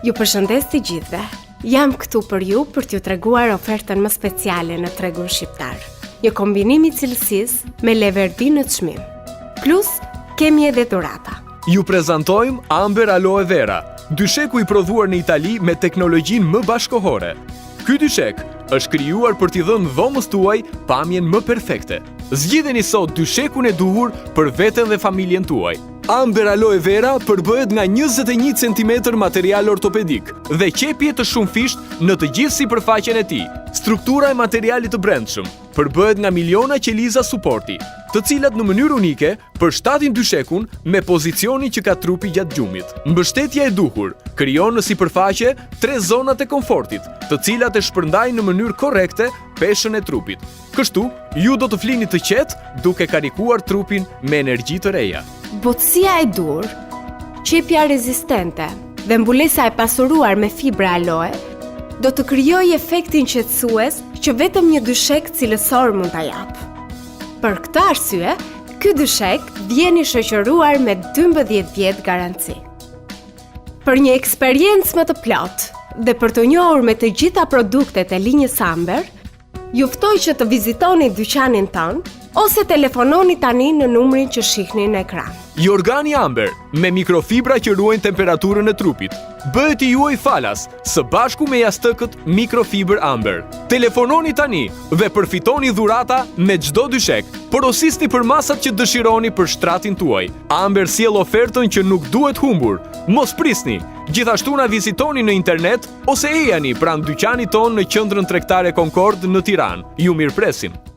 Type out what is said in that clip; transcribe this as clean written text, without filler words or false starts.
Ju përshëndes të gjithëve. Jam këtu për ju për t'ju treguar ofertën më speciale në tregun shqiptar. Një kombinim i cilësisë me leverdi në çmim. Plus, kemi edhe dhurata. Ju prezantojmë Amber Aloe Vera, dysheku i prodhuar në Itali me teknologjinë më bashkëkohore. Ky dyshek është krijuar për t'i dhënë dhomës tuaj pamjen më perfekte. Zgjidheni sot dyshekun e duhur për veten dhe familjen tuaj. Amber Aloe Vera përbëhet nga 21 cm material ortopedik dhe qepje të shumëfisht në të gjithë sipërfaqen e tij. Struktura e materialit të brendshëm përbëhet nga miliona qeliza suporti, të cilat në mënyrë unike përshtatin dyshekun me pozicionin që ka trupi gjatë gjumit. Mbështetja e duhur krijon në sipërfaqe 3 zonat e komfortit, të cilat e shpërndajnë në mënyrë korrekte peshën e trupit. Kështu, ju do të flini të qetë duke karikuar trupin me energji të reja. Butësia e dur, qepja rezistente dhe mbulesa e pasuruar me fibra aloe do të krijojë efektin qetësues që vetëm një dyshek cilësor mund ta jap. Për këtë arsye, ky dyshek vjen i shoqëruar me 12 vjet garanci. Për një eksperiencë më të plotë dhe për të njohur me të gjitha produktet e linjës Amber, ju ftoj që të vizitoni dyqanin tonë ose telefononi tani në numrin që shihni në ekran. Jorgani Amber, me mikrofibra që ruajnë temperaturën e trupit, bëhet i juaj falas së bashku me jastëkët Microfiber Amber. Telefononi tani dhe përfitoni dhurata me çdo dyshek. Porosisni për masat që dëshironi për shtratin tuaj. Amber sjell ofertën që nuk duhet humbur. Mos prisni. Gjithashtu na vizitoni në internet ose ejani pranë dyqanit tonë në qendrën tregtare Concord në Tiranë. Ju mirëpresim.